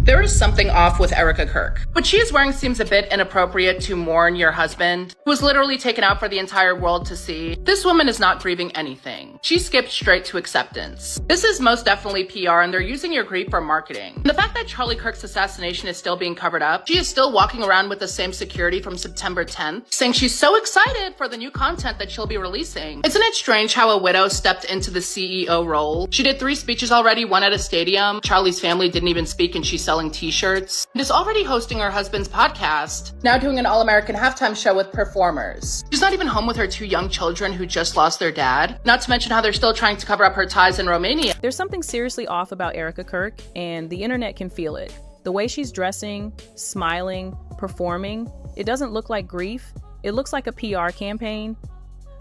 There is something off with Erica Kirk. What she is wearing seems a bit inappropriate to mourn your husband, who was literally taken out for the entire world to see. This woman is not grieving anything. She skipped straight to acceptance. This is most definitely PR, and they're using your grief for marketing. The fact that Charlie Kirk's assassination is still being covered up, she is still walking around with the same security from September 10th, saying she's so excited for the new content that she'll be releasing. Isn't it strange how a widow stepped into the CEO role? She did 3 speeches already, one at a stadium. Charlie's family didn't even speak, and she's selling t-shirts, and is already hosting her husband's podcast, now doing an all-American halftime show with performers. She's not even home with her 2 young children who just lost their dad, not to mention how they're still trying to cover up her ties in Romania. There's something seriously off about Erica Kirk, and the internet can feel it. The way she's dressing, smiling, performing, it doesn't look like grief, it looks like a PR campaign.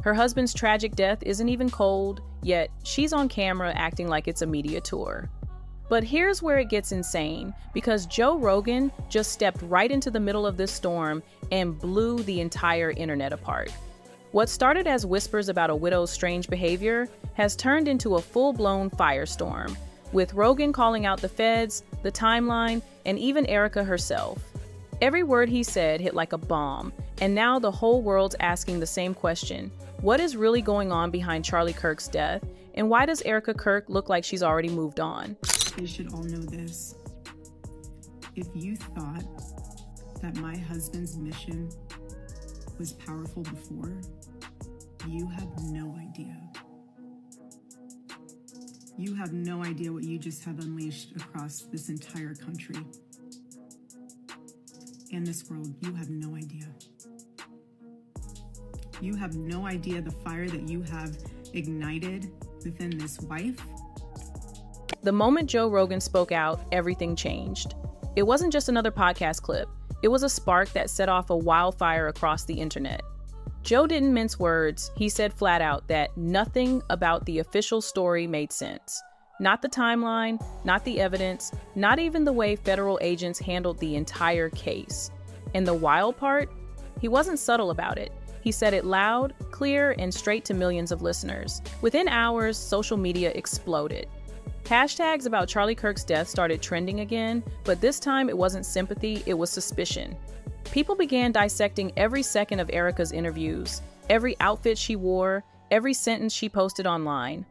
Her husband's tragic death isn't even cold, yet she's on camera acting like it's a media tour. But here's where it gets insane, because Joe Rogan just stepped right into the middle of this storm and blew the entire internet apart. What started as whispers about a widow's strange behavior has turned into a full-blown firestorm, with Rogan calling out the feds, the timeline, and even Erica herself. Every word he said hit like a bomb, and now the whole world's asking the same question: what is really going on behind Charlie Kirk's death, and why does Erica Kirk look like she's already moved on? You should all know this. If you thought that my husband's mission was powerful before, you have no idea. You have no idea what you just have unleashed across this entire country and this world. You have no idea. You have no idea the fire that you have ignited within this wife. The moment Joe Rogan spoke out, everything changed. It wasn't just another podcast clip. It was a spark that set off a wildfire across the internet. Joe didn't mince words. He said flat out that nothing about the official story made sense. Not the timeline, not the evidence, not even the way federal agents handled the entire case. And the wild part? He wasn't subtle about it. He said it loud, clear, and straight to millions of listeners. Within hours, social media exploded. Hashtags about Charlie Kirk's death started trending again, but this time it wasn't sympathy, it was suspicion. People began dissecting every second of Erica's interviews, every outfit she wore, every sentence she posted online.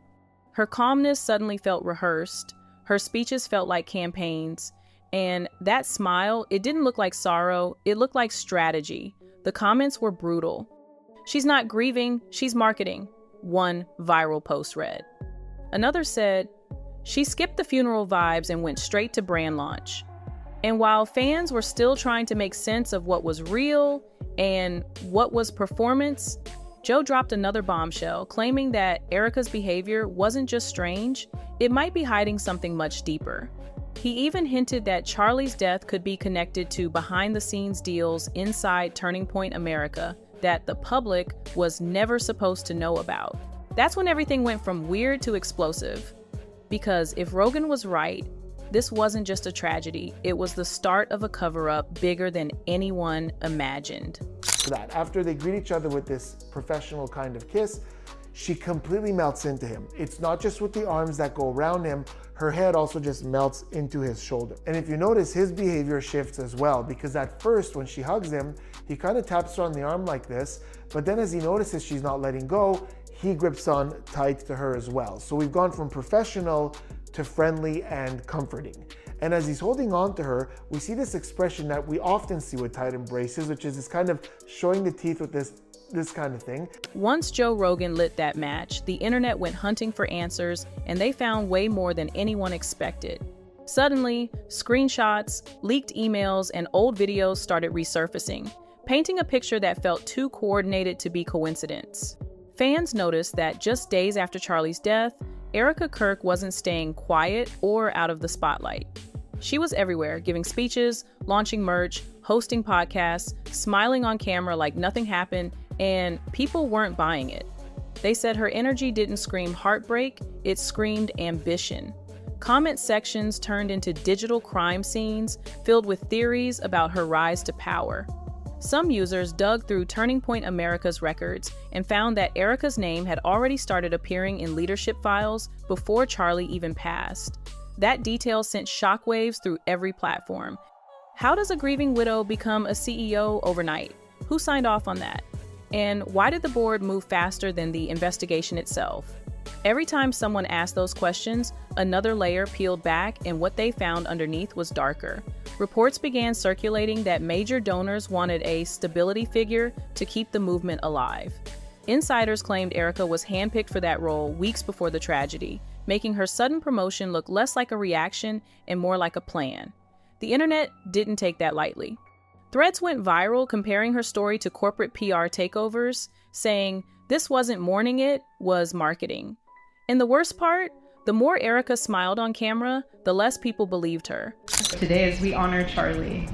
Her calmness suddenly felt rehearsed, her speeches felt like campaigns, and that smile, it didn't look like sorrow, it looked like strategy. The comments were brutal. "She's not grieving, she's marketing," one viral post read. Another said, "She skipped the funeral vibes and went straight to brand launch." And while fans were still trying to make sense of what was real and what was performance, Joe dropped another bombshell, claiming that Erica's behavior wasn't just strange, it might be hiding something much deeper. He even hinted that Charlie's death could be connected to behind-the-scenes deals inside Turning Point America that the public was never supposed to know about. That's when everything went from weird to explosive. Because if Rogan was right, this wasn't just a tragedy, it was the start of a cover-up bigger than anyone imagined. That after they greet each other with this professional kind of kiss, she completely melts into him. It's not just with the arms that go around him, her head also just melts into his shoulder. And if you notice, his behavior shifts as well, because at first when she hugs him, he kind of taps her on the arm like this, but then as he notices she's not letting go, he grips on tight to her as well. So we've gone from professional to friendly and comforting. And as he's holding on to her, we see this expression that we often see with tight embraces, which is this kind of showing the teeth with this kind of thing. Once Joe Rogan lit that match, the internet went hunting for answers, and they found way more than anyone expected. Suddenly, screenshots, leaked emails, and old videos started resurfacing, painting a picture that felt too coordinated to be coincidence. Fans noticed that just days after Charlie's death, Erica Kirk wasn't staying quiet or out of the spotlight. She was everywhere, giving speeches, launching merch, hosting podcasts, smiling on camera like nothing happened, and people weren't buying it. They said her energy didn't scream heartbreak, it screamed ambition. Comment sections turned into digital crime scenes filled with theories about her rise to power. Some users dug through Turning Point America's records and found that Erica's name had already started appearing in leadership files before Charlie even passed. That detail sent shockwaves through every platform. How does a grieving widow become a CEO overnight? Who signed off on that? And why did the board move faster than the investigation itself? Every time someone asked those questions, another layer peeled back, and what they found underneath was darker. Reports began circulating that major donors wanted a stability figure to keep the movement alive. Insiders claimed Erica was handpicked for that role weeks before the tragedy, making her sudden promotion look less like a reaction and more like a plan. The internet didn't take that lightly. Threads went viral comparing her story to corporate PR takeovers, saying this wasn't mourning, it was marketing. And the worst part, the more Erica smiled on camera, the less people believed her. Today, as we honor Charlie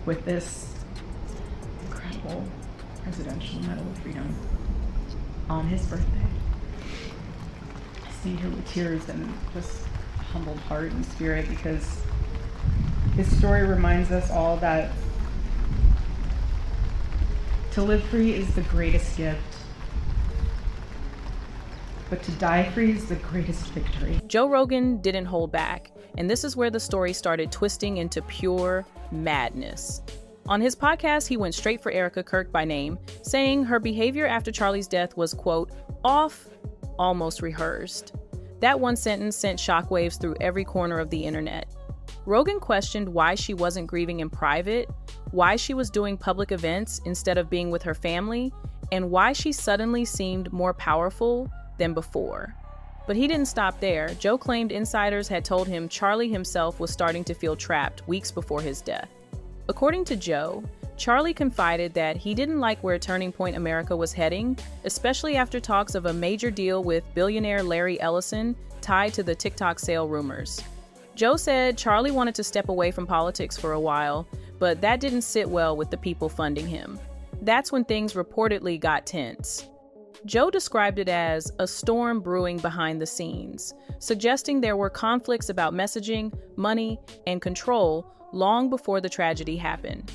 with this incredible Presidential Medal of Freedom on his birthday, I stand here with tears and just humbled heart and spirit, because his story reminds us all that to live free is the greatest gift, but to die free is the greatest victory. Joe Rogan didn't hold back, and this is where the story started twisting into pure madness. On his podcast, he went straight for Erica Kirk by name, saying her behavior after Charlie's death was, quote, off, almost rehearsed. That one sentence sent shockwaves through every corner of the internet. Rogan questioned why she wasn't grieving in private, why she was doing public events instead of being with her family, and why she suddenly seemed more powerful than before. But he didn't stop there. Joe claimed insiders had told him Charlie himself was starting to feel trapped weeks before his death. According to Joe, Charlie confided that he didn't like where Turning Point America was heading, especially after talks of a major deal with billionaire Larry Ellison tied to the TikTok sale rumors. Joe said Charlie wanted to step away from politics for a while, but that didn't sit well with the people funding him. That's when things reportedly got tense. Joe described it as a storm brewing behind the scenes, suggesting there were conflicts about messaging, money, and control long before the tragedy happened.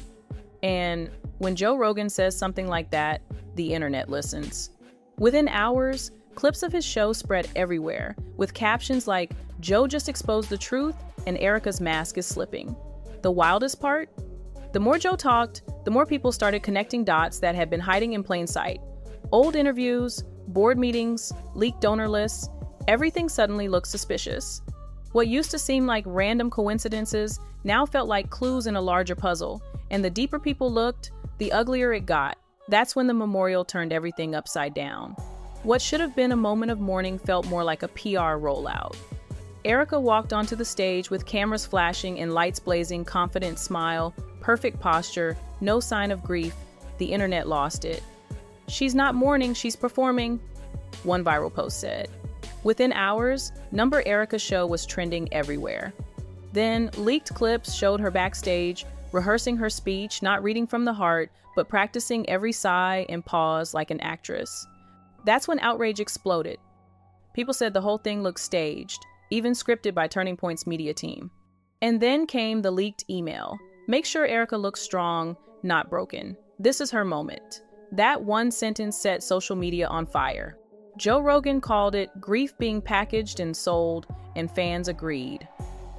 And when Joe Rogan says something like that, the internet listens. Within hours, clips of his show spread everywhere, with captions like, "Joe just exposed the truth, and Erica's mask is slipping." The wildest part? The more Joe talked, the more people started connecting dots that had been hiding in plain sight. Old interviews, board meetings, leaked donor lists, everything suddenly looked suspicious. What used to seem like random coincidences now felt like clues in a larger puzzle, and the deeper people looked, the uglier it got. That's when the memorial turned everything upside down. What should have been a moment of mourning felt more like a PR rollout. Erica walked onto the stage with cameras flashing and lights blazing, confident smile, perfect posture, no sign of grief. The internet lost it. "She's not mourning, she's performing," one viral post said. Within hours, Number Erica's show was trending everywhere. Then, leaked clips showed her backstage, rehearsing her speech, not reading from the heart, but practicing every sigh and pause like an actress. That's when outrage exploded. People said the whole thing looked staged, even scripted by Turning Point's media team. And then came the leaked email. "Make sure Erica looks strong, not broken. This is her moment." That one sentence set social media on fire. Joe Rogan called it grief being packaged and sold, and fans agreed.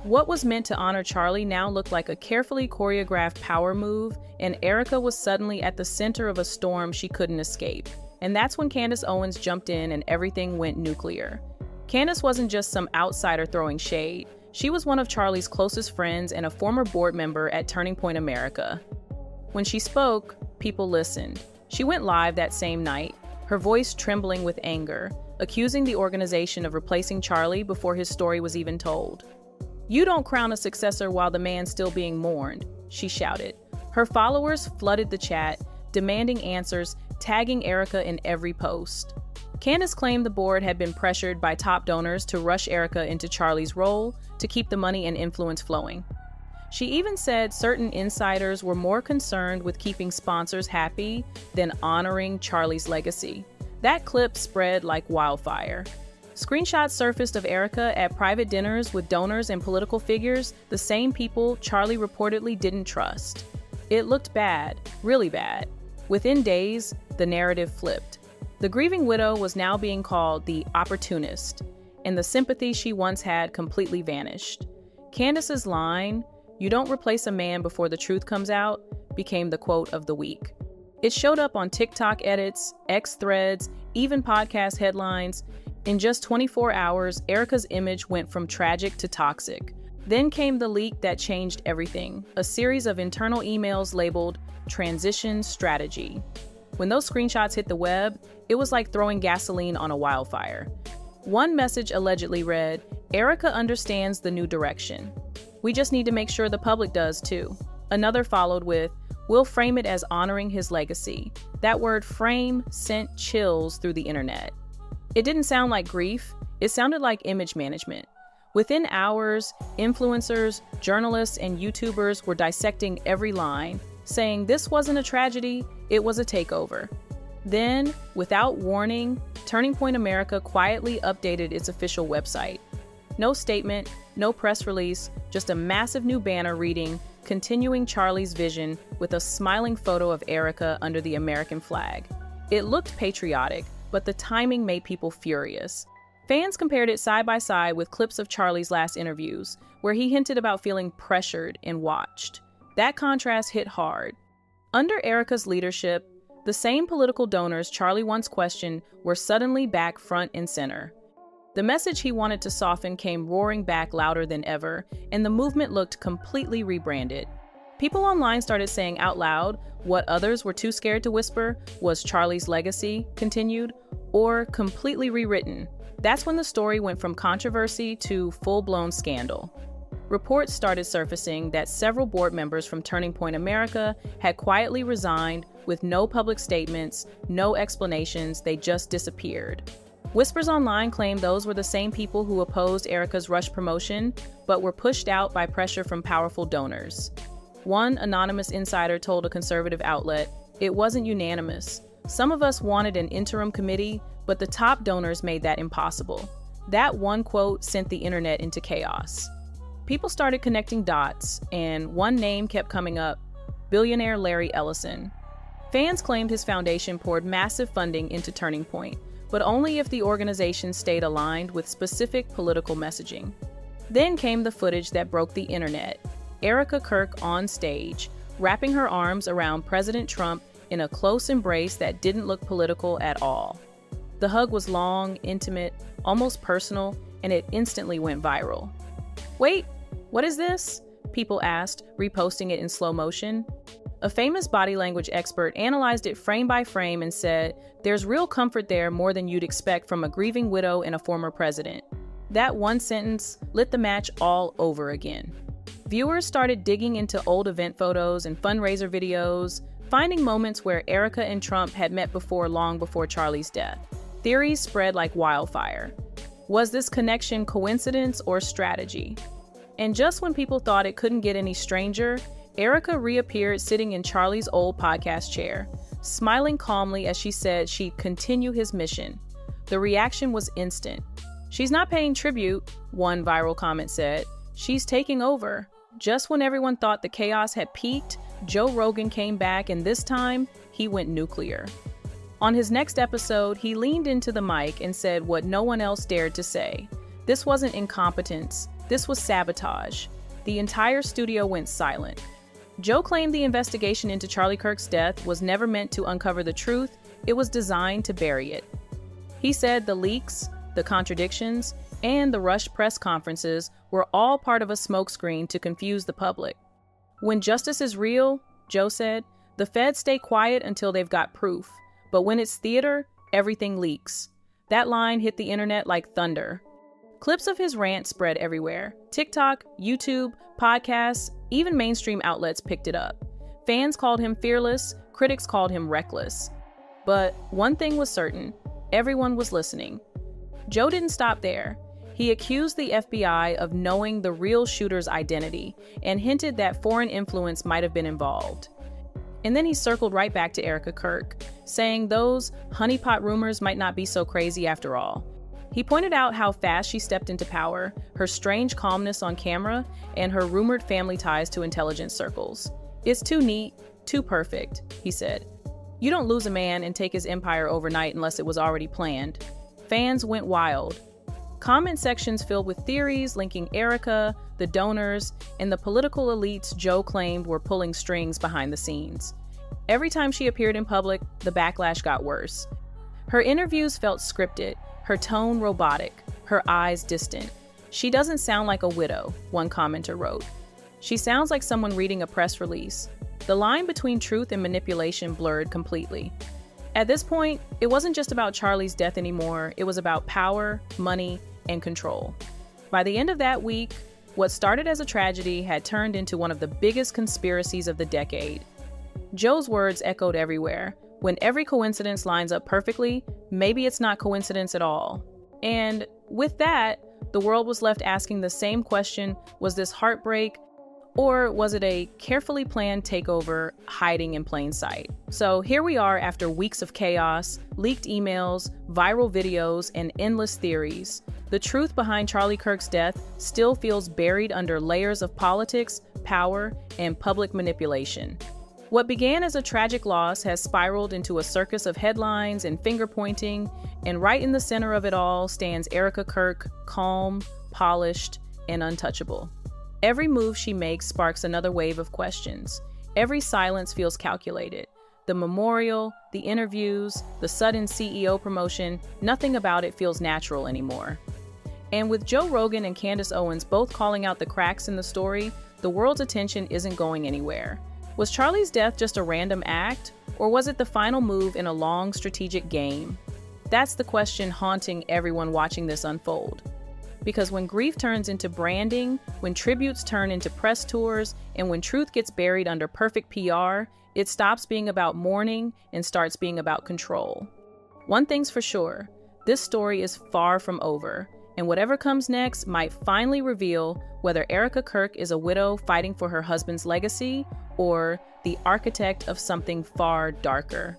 What was meant to honor Charlie now looked like a carefully choreographed power move, and Erica was suddenly at the center of a storm she couldn't escape. And that's when Candace Owens jumped in and everything went nuclear. Candace wasn't just some outsider throwing shade. She was one of Charlie's closest friends and a former board member at Turning Point America. When she spoke, people listened. She went live that same night, her voice trembling with anger, accusing the organization of replacing Charlie before his story was even told. "You don't crown a successor while the man's still being mourned," she shouted. Her followers flooded the chat, demanding answers, tagging Erica in every post. Candace claimed the board had been pressured by top donors to rush Erica into Charlie's role to keep the money and influence flowing. She even said certain insiders were more concerned with keeping sponsors happy than honoring Charlie's legacy. That clip spread like wildfire. Screenshots surfaced of Erica at private dinners with donors and political figures, the same people Charlie reportedly didn't trust. It looked bad, really bad. Within days, the narrative flipped. The grieving widow was now being called the opportunist. and the sympathy she once had completely vanished. Candace's line, "You don't replace a man before the truth comes out," became the quote of the week. It showed up on TikTok edits, X threads, even podcast headlines. In just 24 hours, Erica's image went from tragic to toxic. Then came the leak that changed everything, a series of internal emails labeled "Transition Strategy." When those screenshots hit the web, it was like throwing gasoline on a wildfire. One message allegedly read, "Erica understands the new direction. We just need to make sure the public does too." Another followed with, "We'll frame it as honoring his legacy." That word frame sent chills through the internet. It didn't sound like grief, it sounded like image management. Within hours, influencers, journalists, and YouTubers were dissecting every line, saying this wasn't a tragedy, it was a takeover. Then, without warning, Turning Point America quietly updated its official website. No statement, no press release, just a massive new banner reading, "Continuing Charlie's Vision," with a smiling photo of Erica under the American flag. It looked patriotic, but the timing made people furious. Fans compared it side by side with clips of Charlie's last interviews, where he hinted about feeling pressured and watched. That contrast hit hard. Under Erica's leadership, the same political donors Charlie once questioned were suddenly back front and center. The message he wanted to soften came roaring back louder than ever, and the movement looked completely rebranded. People online started saying out loud what others were too scared to whisper was Charlie's legacy continued, or completely rewritten. That's when the story went from controversy to full-blown scandal. Reports started surfacing that several board members from Turning Point America had quietly resigned with no public statements, no explanations, they just disappeared. Whispers online claimed those were the same people who opposed Erica's rush promotion, but were pushed out by pressure from powerful donors. One anonymous insider told a conservative outlet, "It wasn't unanimous. Some of us wanted an interim committee, but the top donors made that impossible." That one quote sent the internet into chaos. People started connecting dots, and one name kept coming up, billionaire Larry Ellison. Fans claimed his foundation poured massive funding into Turning Point, but only if the organization stayed aligned with specific political messaging. Then came the footage that broke the internet. Erica Kirk on stage, wrapping her arms around President Trump in a close embrace that didn't look political at all. The hug was long, intimate, almost personal, and it instantly went viral. "Wait, what is this?" people asked, reposting it in slow motion. A famous body language expert analyzed it frame by frame and said, "There's real comfort there, more than you'd expect from a grieving widow and a former president." That one sentence lit the match all over again. Viewers started digging into old event photos and fundraiser videos, finding moments where Erica and Trump had met before long before Charlie's death. Theories spread like wildfire. Was this connection coincidence or strategy? And just when people thought it couldn't get any stranger, Erica reappeared sitting in Charlie's old podcast chair, smiling calmly as she said she'd continue his mission. The reaction was instant. "She's not paying tribute," one viral comment said. "She's taking over." Just when everyone thought the chaos had peaked, Joe Rogan came back, and this time, he went nuclear. On his next episode, he leaned into the mic and said what no one else dared to say. This wasn't incompetence, this was sabotage. The entire studio went silent. Joe claimed the investigation into Charlie Kirk's death was never meant to uncover the truth, it was designed to bury it. He said the leaks, the contradictions, and the rushed press conferences were all part of a smokescreen to confuse the public. "When justice is real," Joe said, "the feds stay quiet until they've got proof. But when it's theater, everything leaks." That line hit the internet like thunder. Clips of his rant spread everywhere. TikTok, YouTube, podcasts, even mainstream outlets picked it up. Fans called him fearless, critics called him reckless. But one thing was certain, everyone was listening. Joe didn't stop there. He accused the FBI of knowing the real shooter's identity and hinted that foreign influence might have been involved. And then he circled right back to Erica Kirk, saying those honeypot rumors might not be so crazy after all. He pointed out how fast she stepped into power, her strange calmness on camera, and her rumored family ties to intelligence circles. "It's too neat, too perfect," he said. "You don't lose a man and take his empire overnight unless it was already planned." Fans went wild. Comment sections filled with theories linking Erica, the donors, and the political elites Joe claimed were pulling strings behind the scenes. Every time she appeared in public, the backlash got worse. Her interviews felt scripted, her tone robotic, her eyes distant. "She doesn't sound like a widow," one commenter wrote. "She sounds like someone reading a press release." The line between truth and manipulation blurred completely. At this point, it wasn't just about Charlie's death anymore, it was about power, money, and control. By the end of that week, what started as a tragedy had turned into one of the biggest conspiracies of the decade. Joe's words echoed everywhere. When every coincidence lines up perfectly, maybe it's not coincidence at all. And with that, the world was left asking the same question: was this heartbreak, or was it a carefully planned takeover hiding in plain sight? So here we are after weeks of chaos, leaked emails, viral videos, and endless theories. The truth behind Charlie Kirk's death still feels buried under layers of politics, power, and public manipulation. What began as a tragic loss has spiraled into a circus of headlines and finger-pointing, and right in the center of it all stands Erica Kirk, calm, polished, and untouchable. Every move she makes sparks another wave of questions. Every silence feels calculated. The memorial, the interviews, the sudden CEO promotion, nothing about it feels natural anymore. And with Joe Rogan and Candace Owens both calling out the cracks in the story, the world's attention isn't going anywhere. Was Charlie's death just a random act, or was it the final move in a long strategic game? That's the question haunting everyone watching this unfold. Because when grief turns into branding, when tributes turn into press tours, and when truth gets buried under perfect PR, it stops being about mourning and starts being about control. One thing's for sure, this story is far from over, and whatever comes next might finally reveal whether Erica Kirk is a widow fighting for her husband's legacy or the architect of something far darker.